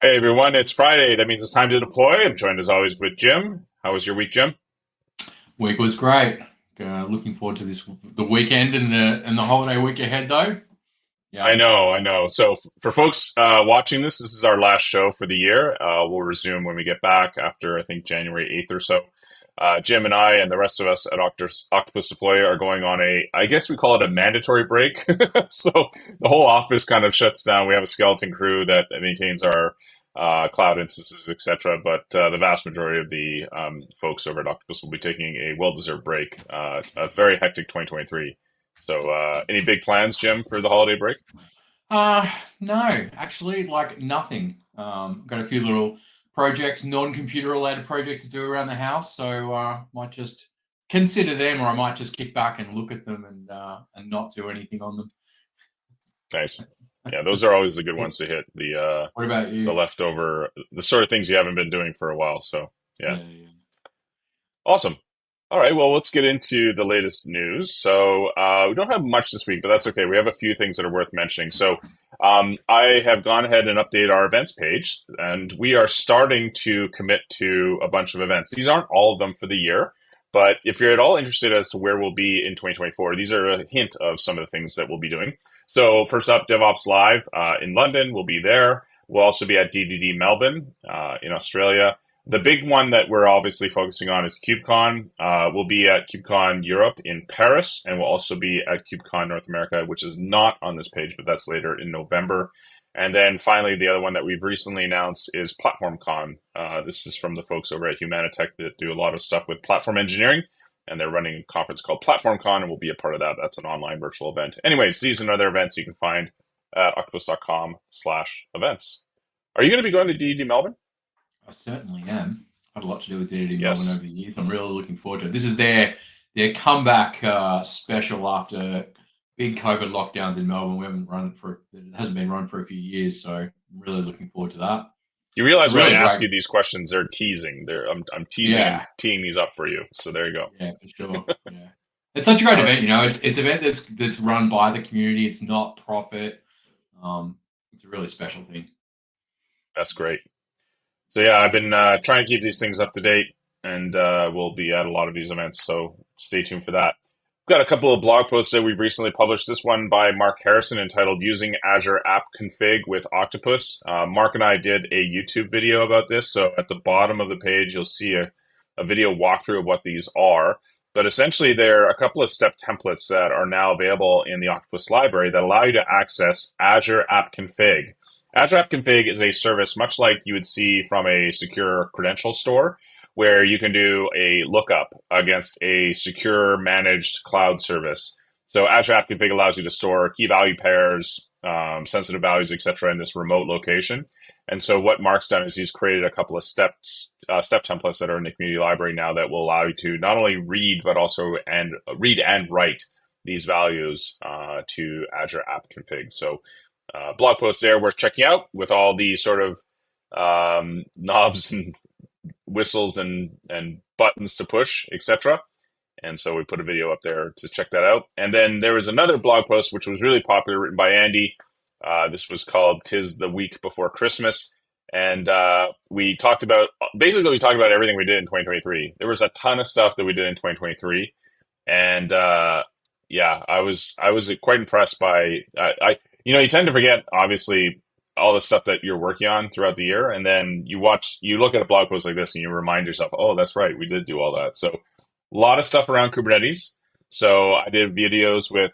Hey everyone, it's Friday. That means it's time to deploy. I'm joined as always with Jim. How was your week, Jim? Week was great. Looking forward to the weekend and the holiday week ahead, though. I Yeah, know, I know. So for folks watching this is our last show for the year. We'll resume when we get back after I think January 8th or so. Jim and I and the rest of us at Octopus Deploy are going on I guess we call it a mandatory break. So the whole office kind of shuts down. We have a skeleton crew that maintains our cloud instances, etc. But the vast majority of the folks over at Octopus will be taking a well-deserved break. A very hectic 2023. So, any big plans, Jim, for the holiday break? uh, no, actually, like nothing. Got a few little projects, non-computer related projects to do around the house, so might just consider them, or I might just kick back and look at them and not do anything on them. Nice. Yeah, those are always the good ones to hit. What about The you? leftover, the sort of things you haven't been doing for a while. So, yeah, Yeah, yeah. awesome. All right, well, let's get into the latest news. So, we don't have much this week, but that's okay. We have a few things that are worth mentioning. So, I have gone ahead and updated our events page, and we are starting to commit to a bunch of events. These aren't all of them for the year, but if you're at all interested as to where we'll be in 2024, these are a hint of some of the things that we'll be doing. So, first up, DevOps Live in London. We'll be there. We'll also be at DDD Melbourne in Australia. The big one that we're obviously focusing on is KubeCon. We'll be at KubeCon Europe in Paris, and we'll also be at KubeCon North America, which is not on this page, but that's later in November. And then finally, the other one that we've recently announced is PlatformCon. This is from the folks over at Humanitech that do a lot of stuff with platform engineering, and they're running a conference called PlatformCon, and we'll be a part of that. That's an online virtual event. Anyways, these and other events you can find at octopus.com/events. Are you going to be going to DD Melbourne? I certainly am. Had a lot to do with DD Melbourne over Yes. the years. I'm really looking forward to it. This is their comeback special after big COVID lockdowns in Melbourne. We haven't run it for it hasn't been run for a few years, so I'm really looking forward to that. You It's a realize when I really ask great, you these questions, they're teasing. I'm teasing and yeah, teeing these up for you. So there you go. yeah, for sure, yeah. It's such a great All right. event, It's an event that's run by the community. It's not profit. Um, it's a really special thing. That's great. So yeah, I've been trying to keep these things up to date, and we'll be at a lot of these events. So stay tuned for that. We've got a couple of blog posts that we've recently published. This one by Mark Harrison entitled "Using Azure App Config with Octopus." Mark and I did a YouTube video about this. So at the bottom of the page, you'll see a video walkthrough of what these are. But essentially, there are a couple of step templates that are now available in the Octopus library that allow you to access Azure App Config. Azure App Config is a service much like you would see from a secure credential store, where you can do a lookup against a secure managed cloud service. So Azure App Config allows you to store key value pairs, sensitive values, etc., in this remote location. And so what Mark's done is he's created a couple of step templates that are in the community library now that will allow you to not only read but also read and write these values to Azure App Config. So blog post there worth checking out with all the sort of knobs and whistles and buttons to push, etc. And so we put a video up there to check that out. And then there was another blog post which was really popular, written by Andy. This was called "Tis the Week Before Christmas," and we talked about everything we did in 2023. There was a ton of stuff that we did in 2023, and yeah, I was quite impressed by you tend to forget obviously all the stuff that you're working on throughout the year, and then you look at a blog post like this and you remind yourself, oh, that's right, we did do all that. So a lot of stuff around Kubernetes. So I did videos with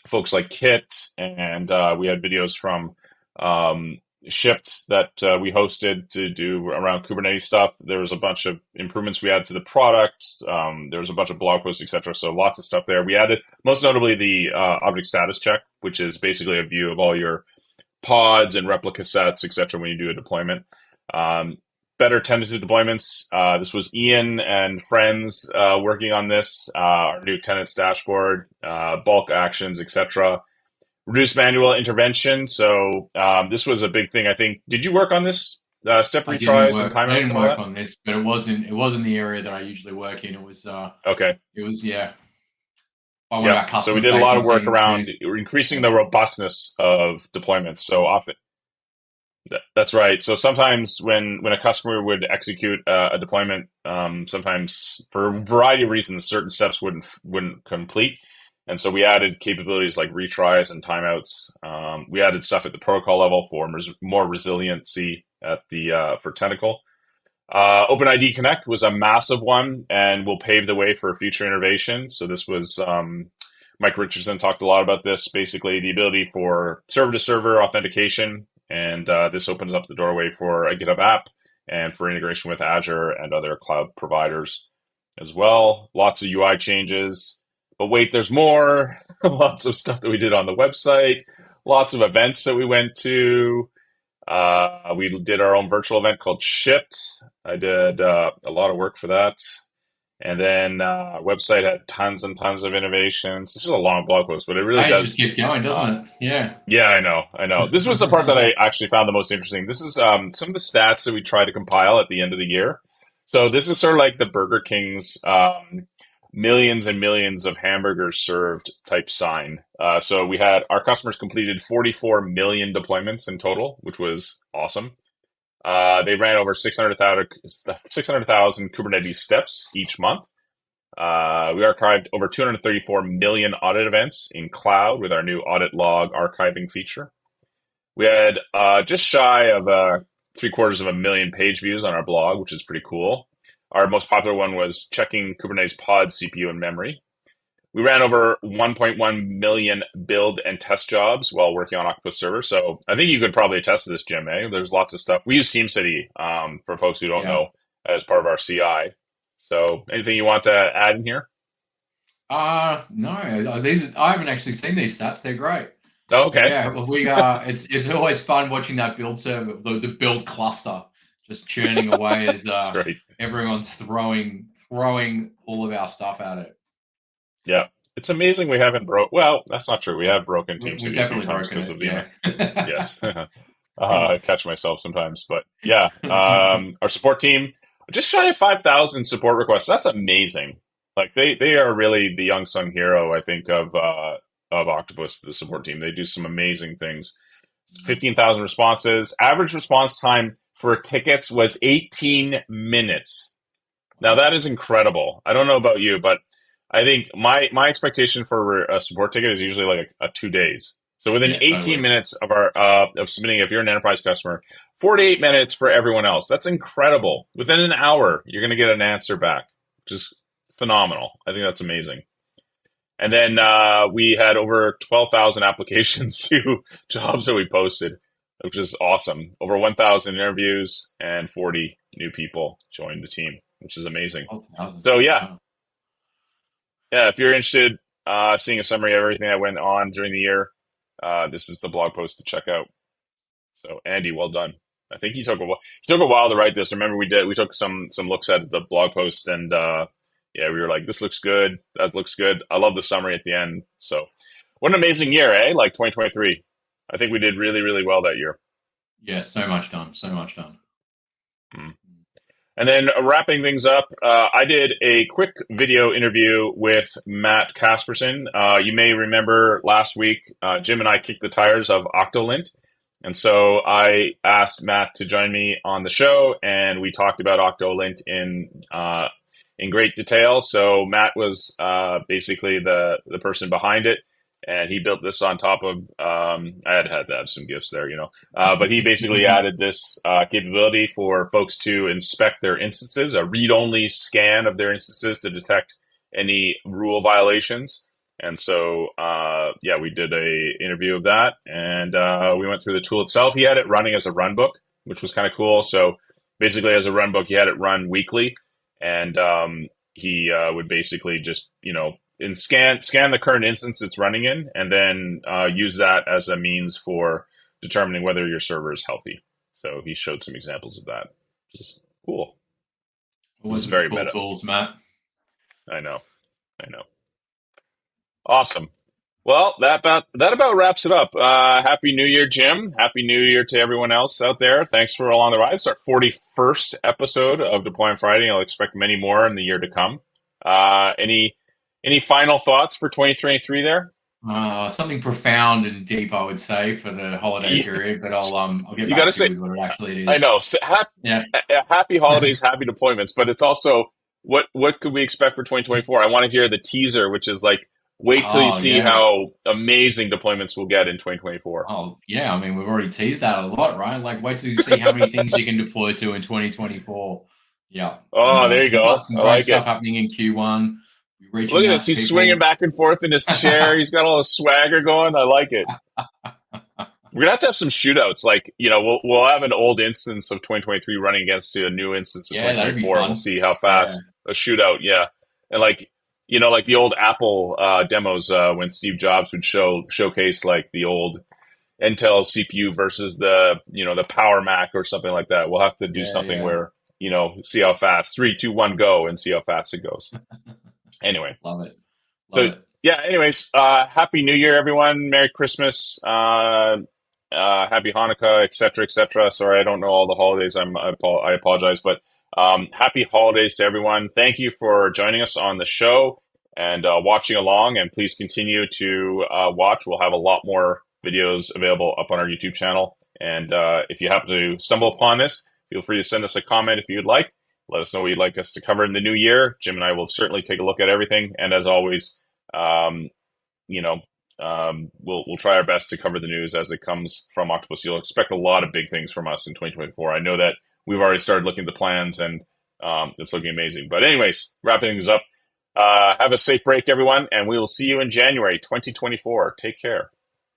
folks like Kit, and we had videos from Shipped that we hosted to do around Kubernetes stuff. There was a bunch of improvements we added to the product. There was a bunch of blog posts, etc. So lots of stuff there. We added, most notably, the object status check, which is basically a view of all your pods and replica sets, etc. when you do a deployment. Better tentative deployments. This was Ian and friends working on this. Our new tenants dashboard, bulk actions, etc. Reduce manual intervention. So this was a big thing. I think. Did you work on this? Step retries and I timeouts didn't and all work that. on this, but it wasn't the area that I usually work in. Okay. It was yeah, by one of Yep. our So we customer did a lot facing of work teams. around increasing the robustness of deployments. So often, That's right. So sometimes when a customer would execute a deployment, sometimes for a variety of reasons, certain steps wouldn't complete, and so we added capabilities like retries and timeouts. We added stuff at the protocol level for more resiliency at the for technical. OpenID Connect was a massive one and will pave the way for future innovation. So this was Mike Richardson talked a lot about this. Basically, the ability for server-to-server authentication, and this opens up the doorway for a GitHub app and for integration with Azure and other cloud providers as well. Lots of UI changes. But wait, there's more. Lots of stuff that we did on the website. Lots of events that we went to. We did our own virtual event called Shipped. I did a lot of work for that. And then website had tons and tons of innovations. This is a long blog post, but it really Hey, it just does. keeps going, Uh, doesn't it? Yeah. yeah, I know, I know. This was the part that I actually found the most interesting. This is some of the stats that we tried to compile at the end of the year. So this is sort of like the Burger King's millions and millions of hamburgers served type sign. So we had our customers completed 44 million deployments in total, which was awesome. They ran over 600,000 Kubernetes steps each month. We archived over 234 million audit events in cloud with our new audit log archiving feature. We had just shy of 750,000 page views on our blog, which is pretty cool. Our most popular one was checking Kubernetes pod CPU and memory. We ran over 1.1 million build and test jobs while working on Octopus Server. So I think you could probably attest to this, Jim. There's lots of stuff. We use TeamCity for folks who don't Yeah. know as part of our CI. So anything you want to add in here? No, these I haven't actually seen these stats. They're great. Oh, okay. Yeah, well, it's always fun watching that build server, the build cluster, just churning away as That's great. everyone's throwing all of our stuff at it. Yeah. It's amazing we haven't well, that's not true. We have broken We've TeamCity a few definitely times broken because it. of the Yeah. yes. I catch myself sometimes, but yeah. Our support team just shy of 5,000 support requests. That's amazing. Like they are really the unsung hero, I think, of Octopus, the support team. They do some amazing things. 15,000 responses. Average response time for tickets was 18 minutes. Now that is incredible. I don't know about you, but I think my expectation for a support ticket is usually like a 2 days. So within Yeah, 18 totally. minutes of our of submitting, if you're an enterprise customer, 48 minutes for everyone else. That's incredible. Within an hour, you're going to get an answer back, which is phenomenal. I think that's amazing. And then we had over 12,000 applications to jobs that we posted, which is awesome. Over 1,000 interviews and 40 new people joined the team, which is amazing. Oh, thousands. So yeah, Wow. yeah. If you're interested, seeing a summary of everything that went on during the year, this is the blog post to check out. So Andy, well done. I think he took a while to write this. Remember, we took some looks at the blog post, and yeah, we were like, this looks good, that looks good. I love the summary at the end. So what an amazing year, eh? Like 2023. I think we did really really well that year. Yeah, so much done. So much done. Mm. And then wrapping things up, I did a quick video interview with Matt Casperson. You may remember last week, Jim and I kicked the tires of Octolint. And so I asked Matt to join me on the show, and we talked about Octolint in great detail. So Matt was basically the person behind it, and he built this on top of. I had to have some gifts there, but he basically added this capability for folks to inspect their instances, a read-only scan of their instances to detect any rule violations. And so, yeah, we did a interview of that, and we went through the tool itself. He had it running as a run book, which was kind of cool. So basically, as a run book, he had it run weekly, and he would basically just, and scan the current instance it's running in, and then use that as a means for determining whether your server is healthy. So he showed some examples of that, which is cool. This is Always with the very cool meta. tools, Matt. I know. Awesome. Well, that about wraps it up. Happy New Year, Jim. Happy New Year to everyone else out there. Thanks for along the ride. It's our 41st episode of Deploying Friday. I'll expect many more in the year to come. Any final thoughts for 2023 there? Something profound and deep, I would say, for the holiday You, period. But I'll get you got back to to you say, with what it actually I is. know, Yeah. happy holidays, happy deployments, but it's also what could we expect for 2024? I want to hear the teaser, which is like, wait till you Oh see yeah. how amazing deployments we'll get in 2024. Oh yeah. I mean, we've already teased that a lot, right? Like, wait till you see how many things you can deploy to in 2024. Yeah, and Oh, there you we've got go. some I great like stuff it. happening in Q1. We're Look reaching at out this. to He's swinging people. back and forth in his chair. He's got all the swagger going. I like it. We're gonna have some shootouts. Like, we'll have an old instance of 2023 running against a new instance of Yeah, that'd be 2024, and we'll fun. see how Yeah, fast a shootout. Yeah, and like like the old Apple demos when Steve Jobs would showcase like the old Intel CPU versus the Power Mac or something like that. We'll have to do yeah, something yeah. where see how fast 3, 2, 1, go, and see how fast it goes. Anyway. Love it. So Love it. yeah, anyways, happy New Year, everyone. Merry Christmas, happy Hanukkah, etc., etc. Sorry, I don't know all the holidays. I apologize, but happy holidays to everyone. Thank you for joining us on the show and watching along. And please continue to watch. We'll have a lot more videos available up on our YouTube channel. And if you happen to stumble upon this, feel free to send us a comment if you'd like. Let us know what you'd like us to cover in the new year. Jim and I will certainly take a look at everything. And as always, um, we'll try our best to cover the news as it comes from Octopus. You'll expect a lot of big things from us in 2024. I know that we've already started looking at the plans, and it's looking amazing. But anyways, wrapping things up. Have a safe break, everyone, and we will see you in January 2024. Take care.